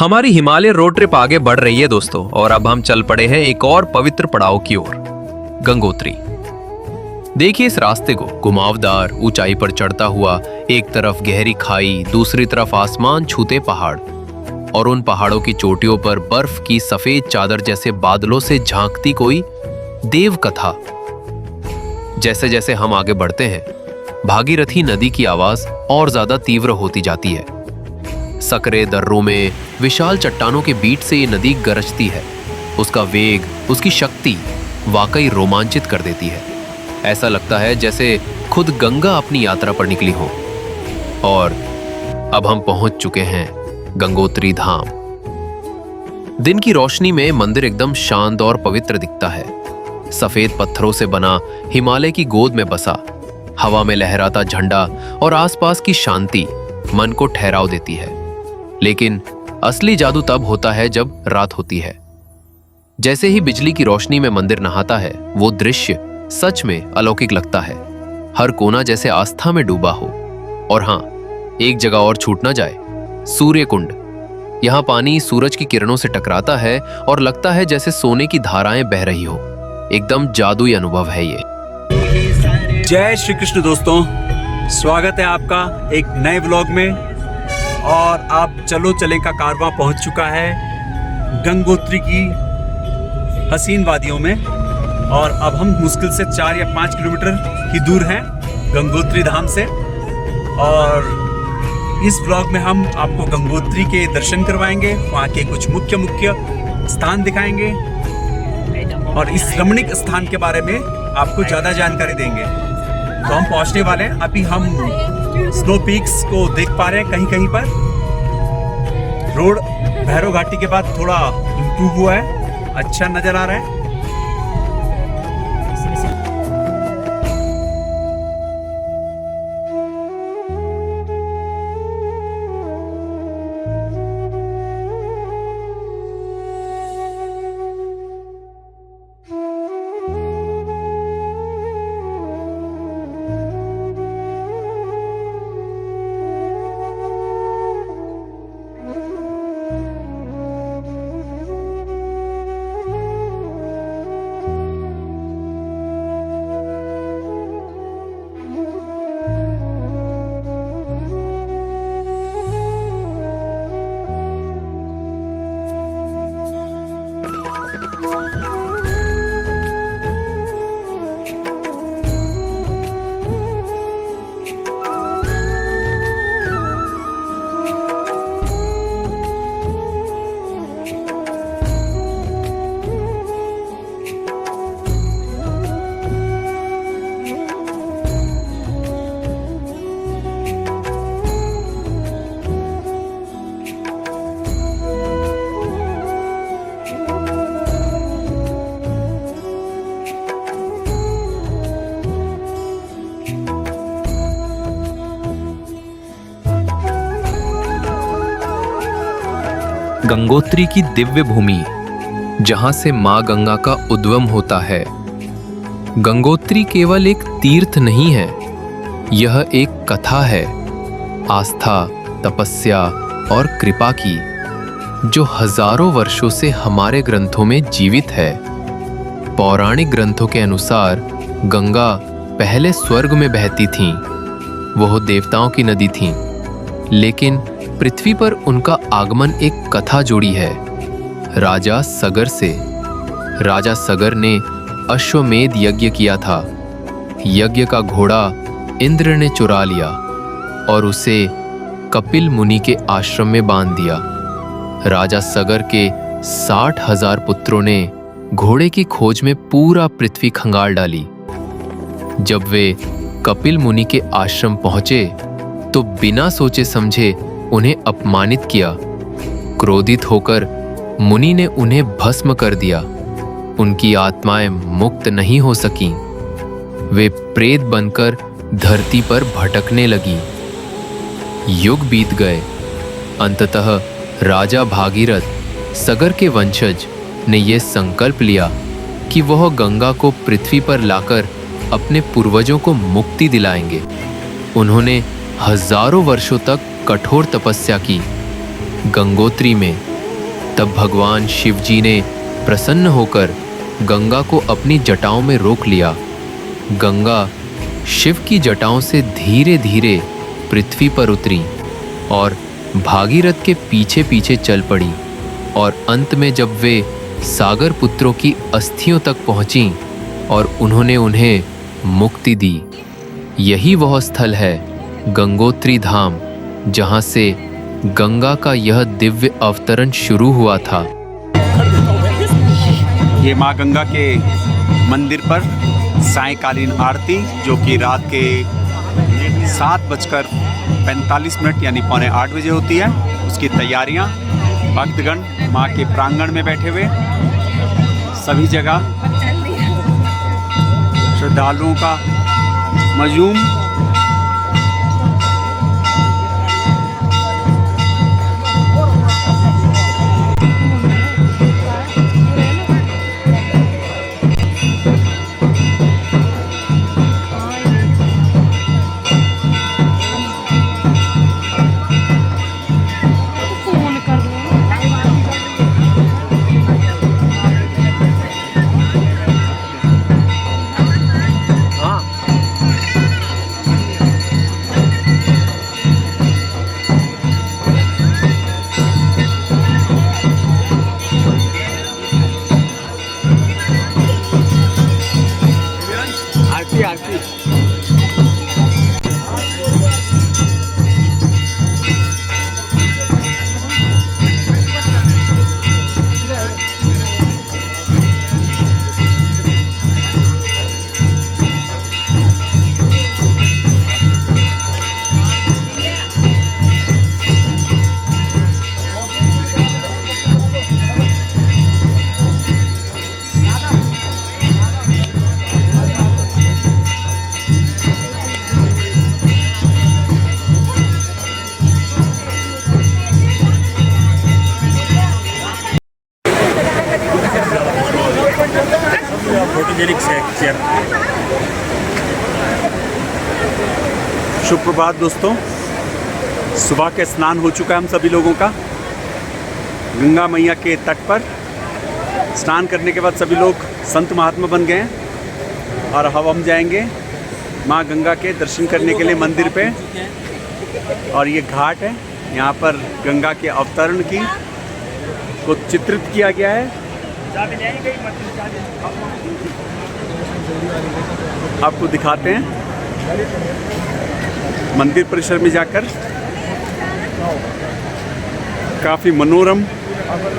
हमारी Himalaya road trip आगे बढ़ रही है दोस्तों, और अब हम चल पड़े हैं एक और पवित्र पड़ाव की ओर, गंगोत्री। देखिए इस रास्ते को, घुमावदार ऊंचाई पर चढ़ता हुआ, एक तरफ गहरी खाई, दूसरी तरफ आसमान छूते पहाड़, और उन पहाड़ों की चोटियों पर बर्फ की सफेद चादर जैसे बादलों से झांकती कोई देव कथा। जैसे जैसे हम आगे बढ़ते हैं, भागीरथी नदी की आवाज और ज्यादा तीव्र होती जाती है। सकरे दर्रों में विशाल चट्टानों के बीच से ये नदी गरजती है। उसका वेग, उसकी शक्ति वाकई रोमांचित कर देती है। ऐसा लगता है जैसे खुद गंगा अपनी यात्रा पर निकली हो। और अब हम पहुंच चुके हैं गंगोत्री धाम। दिन की रोशनी में मंदिर एकदम शांत और पवित्र दिखता है। सफेद पत्थरों से बना, हिमालय की गोद में बसा, हवा में लहराता झंडा और आसपास की शांति मन को ठहराव देती है। लेकिन असली जादू तब होता है जब रात होती है। जैसे ही बिजली की रोशनी में मंदिर नहाता है, वो दृश्य सच में अलौकिक लगता है। हर कोना जैसे आस्था में डूबा हो। और हाँ, एक जगह और छूट ना जाए, सूर्य कुंड। यहाँ पानी सूरज की किरणों से टकराता है और लगता है जैसे सोने की धाराएं बह रही हो। एकदम जादुई अनुभव है ये। जय श्री कृष्ण दोस्तों, स्वागत है आपका एक नए व्लॉग में। और आप चलो चले का कारवां पहुंच चुका है गंगोत्री की हसीन वादियों में। और अब हम मुश्किल से 4 या 5 किलोमीटर की दूर हैं गंगोत्री धाम से। और इस व्लॉग में हम आपको गंगोत्री के दर्शन करवाएंगे, वहाँ के कुछ मुख्य स्थान दिखाएंगे और इस रमणीक स्थान के बारे में आपको ज़्यादा जानकारी देंगे। तो हम पहुंचने वाले हैं। अभी हम स्नो पीक्स को देख पा रहे हैं कहीं कहीं पर। रोड भैरव घाटी के बाद थोड़ा इम्प्रूव हुआ है, अच्छा नजर आ रहा है। गंगोत्री की दिव्य भूमि, जहां से मां गंगा का उद्गम होता है। गंगोत्री केवल एक तीर्थ नहीं है, यह एक कथा है आस्था, तपस्या और कृपा की, जो हजारों वर्षों से हमारे ग्रंथों में जीवित है। पौराणिक ग्रंथों के अनुसार गंगा पहले स्वर्ग में बहती थीं। वह देवताओं की नदी थीं, लेकिन पृथ्वी पर उनका आगमन एक कथा जुड़ी है राजा सगर से। राजा सगर ने अश्वमेध यज्ञ किया था। यज्ञ का घोड़ा इंद्र ने चुरा लिया और उसे कपिल मुनि के आश्रम में बांध दिया। राजा सगर के 60,000 पुत्रों ने घोड़े की खोज में पूरा पृथ्वी खंगाल डाली। जब वे कपिल मुनि के आश्रम पहुंचे तो बिना सोचे समझे उन्हें अपमानित किया। क्रोधित होकर मुनि ने उन्हें भस्म कर दिया। उनकी आत्माएं मुक्त नहीं हो सकीं। वे प्रेत बनकर धरती पर भटकने लगी। युग बीत गए। अंततः राजा भागीरथ, सगर के वंशज, ने यह संकल्प लिया कि वह गंगा को पृथ्वी पर लाकर अपने पूर्वजों को मुक्ति दिलाएंगे। उन्होंने हजारों वर्षों तक कठोर तपस्या की। गंगोत्री में तब भगवान शिव जी ने प्रसन्न होकर गंगा को अपनी जटाओं में रोक लिया। गंगा शिव की जटाओं से धीरे धीरे पृथ्वी पर उतरी और भागीरथ के पीछे पीछे चल पड़ी और अंत में जब वे सागर पुत्रों की अस्थियों तक पहुंची और उन्होंने उन्हें मुक्ति दी। यही वह स्थल है गंगोत्री धाम, जहां से गंगा का यह दिव्य अवतरण शुरू हुआ था। ये माँ गंगा के मंदिर पर सायंकालीन आरती, जो कि रात के 7:45 यानी 7:45 बजे होती है, उसकी तैयारियां भक्तगण माँ के प्रांगण में बैठे हुए सभी जगह श्रद्धालुओं का मजूम। सुप्रभात दोस्तों, सुबह के स्नान हो चुका है हम सभी लोगों का। गंगा मैया के तट पर स्नान करने के बाद सभी लोग संत महात्मा बन गए हैं और अब हम जाएंगे माँ गंगा के दर्शन करने के लिए मंदिर पे। और ये घाट है, यहाँ पर गंगा के अवतरण की को चित्रित किया गया है। आपको दिखाते हैं मंदिर परिसर में जाकर। काफ़ी मनोरम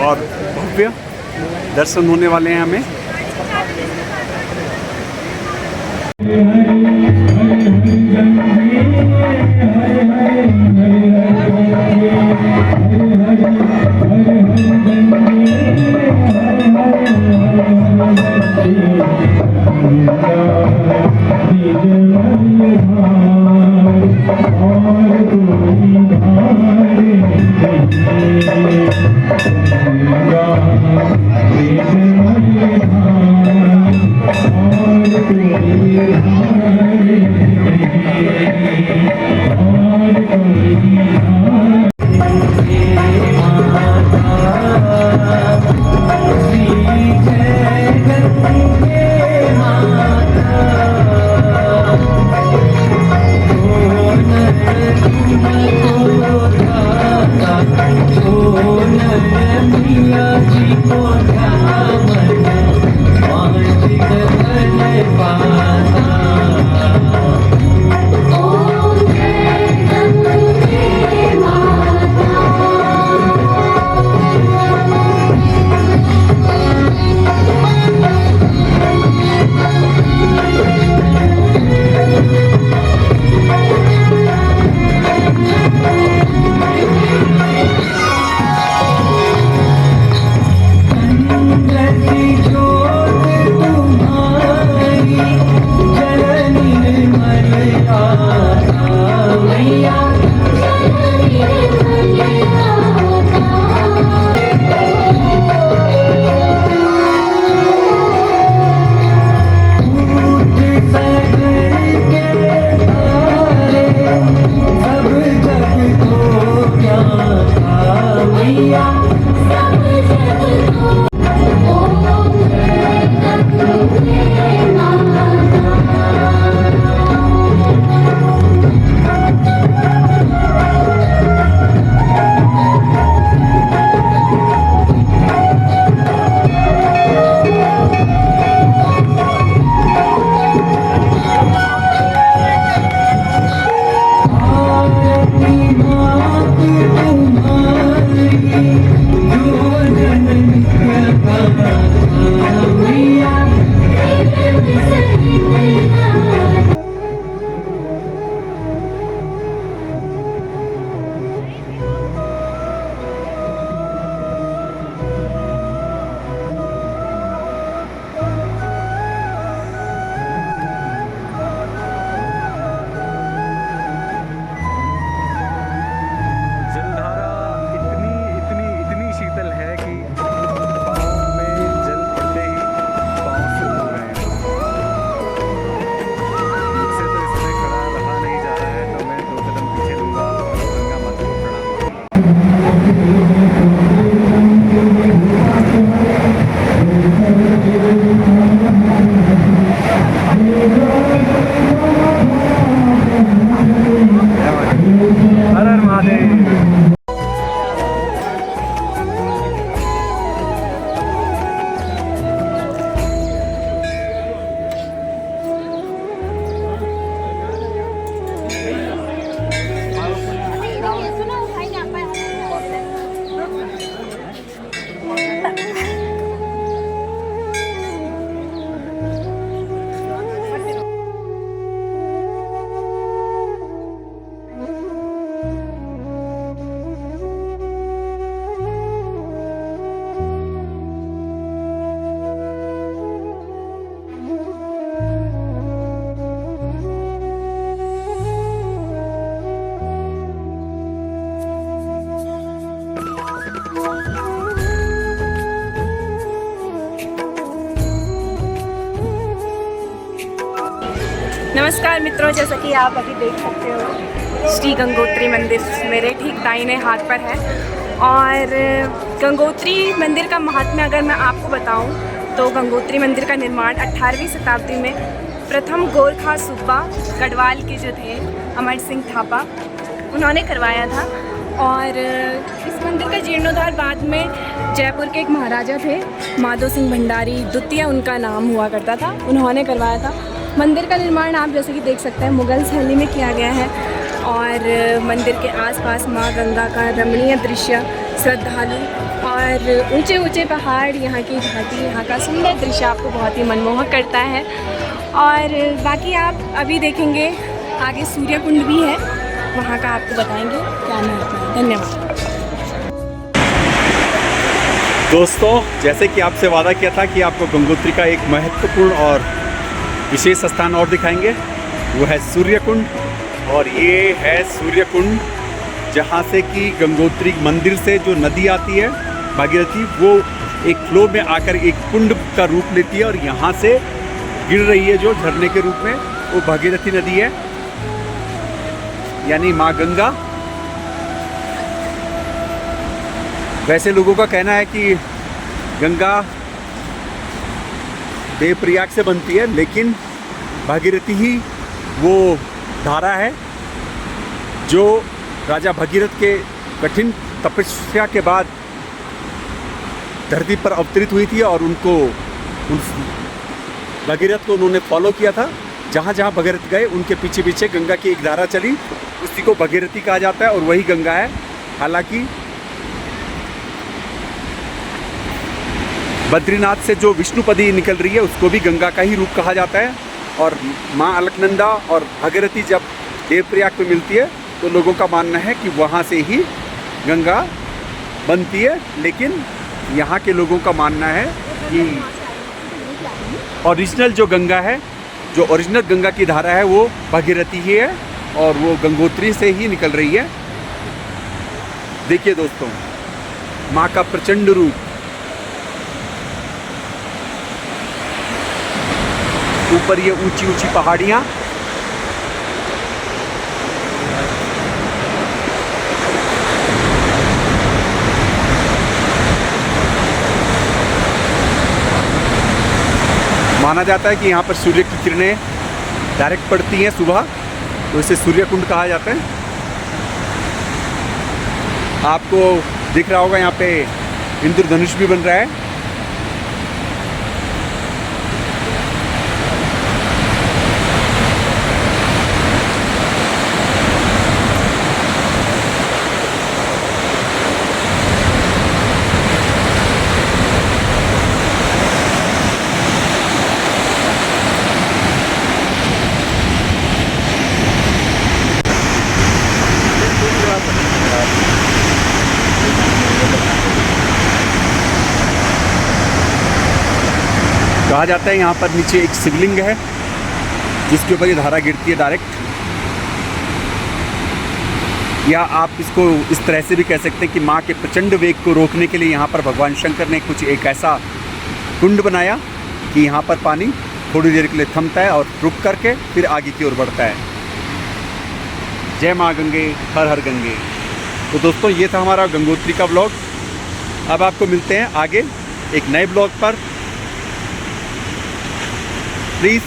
और भव्य दर्शन होने वाले हैं हमें। सब मित्रों, जैसा कि आप अभी देख सकते हो, श्री गंगोत्री मंदिर मेरे ठीक दाहिने हाथ पर है। और गंगोत्री मंदिर का महात्म्य अगर मैं आपको बताऊं तो गंगोत्री मंदिर का निर्माण 18वीं शताब्दी में प्रथम गोरखा सूबा गढ़वाल के जो थे अमर सिंह थापा, उन्होंने करवाया था। और इस मंदिर का जीर्णोद्धार बाद में जयपुर के एक महाराजा थे, माधो सिंह भंडारी द्वितीय उनका नाम हुआ करता था, उन्होंने करवाया था। मंदिर का निर्माण आप जैसे कि देख सकते हैं मुग़ल शैली में किया गया है। और मंदिर के आसपास माँ गंगा का रमणीय दृश्य, श्रद्धालु और ऊंचे ऊंचे पहाड़, यहाँ की घाटी, यहाँ का सुंदर दृश्य आपको बहुत ही मनमोहक करता है। और बाकी आप अभी देखेंगे आगे सूर्य कुंड भी है, वहाँ का आपको बताएंगे क्या महत्व है। धन्यवाद दोस्तों, जैसे कि आपसे वादा किया था कि आपको गंगोत्री का एक महत्वपूर्ण और विशेष स्थान और दिखाएंगे, वो है सूर्य कुंड। और ये है सूर्य कुंड, जहाँ से कि गंगोत्री मंदिर से जो नदी आती है भागीरथी, वो एक फ्लो में आकर एक कुंड का रूप लेती है और यहाँ से गिर रही है जो झरने के रूप में, वो भागीरथी नदी है, यानी माँ गंगा। वैसे लोगों का कहना है कि गंगा देवप्रयाग से बनती है, लेकिन भागीरथी ही वो धारा है जो राजा भगीरथ के कठिन तपस्या के बाद धरती पर अवतरित हुई थी। और उन भगीरथ को उन्होंने फॉलो किया था। जहाँ जहाँ भगीरथ गए उनके पीछे पीछे गंगा की एक धारा चली, उसी को भगीरथी कहा जाता है और वही गंगा है। हालांकि बद्रीनाथ से जो विष्णुपदी निकल रही है उसको भी गंगा का ही रूप कहा जाता है। और माँ अलकनंदा और भागीरथी जब देवप्रयाग पे मिलती है तो लोगों का मानना है कि वहाँ से ही गंगा बनती है। लेकिन यहाँ के लोगों का मानना है कि ओरिजिनल जो गंगा है, जो ओरिजिनल गंगा की धारा है, वो भागीरथी ही है और वो गंगोत्री से ही निकल रही है। देखिए दोस्तों, माँ का प्रचंड रूप। ऊपर ये ऊंची ऊंची पहाड़ियाँ, माना जाता है कि यहाँ पर सूर्य की किरणें डायरेक्ट पड़ती हैं सुबह, तो इसे सूर्य कुंड कहा जाता है। आपको दिख रहा होगा यहाँ पे इंद्रधनुष भी बन रहा है। कहा जाता है यहाँ पर नीचे एक शिवलिंग है जिसके ऊपर ये धारा गिरती है डायरेक्ट। या आप इसको इस तरह से भी कह सकते हैं कि माँ के प्रचंड वेग को रोकने के लिए यहाँ पर भगवान शंकर ने कुछ एक ऐसा कुंड बनाया कि यहाँ पर पानी थोड़ी देर के लिए थमता है और रुक करके फिर आगे की ओर बढ़ता है। जय माँ गंगे, हर हर गंगे। तो दोस्तों, ये था हमारा गंगोत्री का ब्लॉग। अब आपको मिलते हैं आगे एक नए ब्लॉग पर। प्लीज़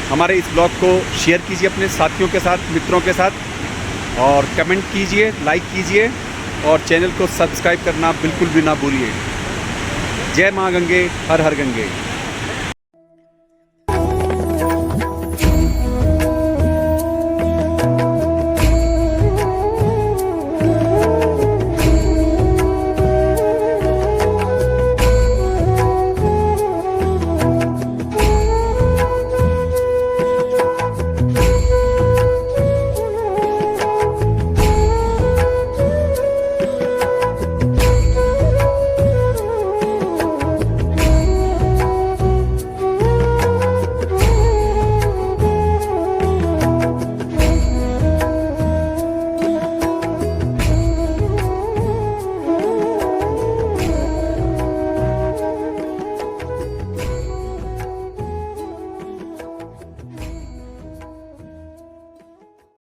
हमारे इस ब्लॉग को शेयर कीजिए अपने साथियों के साथ, मित्रों के साथ, और कमेंट कीजिए, लाइक कीजिए और चैनल को सब्सक्राइब करना बिल्कुल भी ना भूलिए। जय माँ गंगे, हर हर गंगे।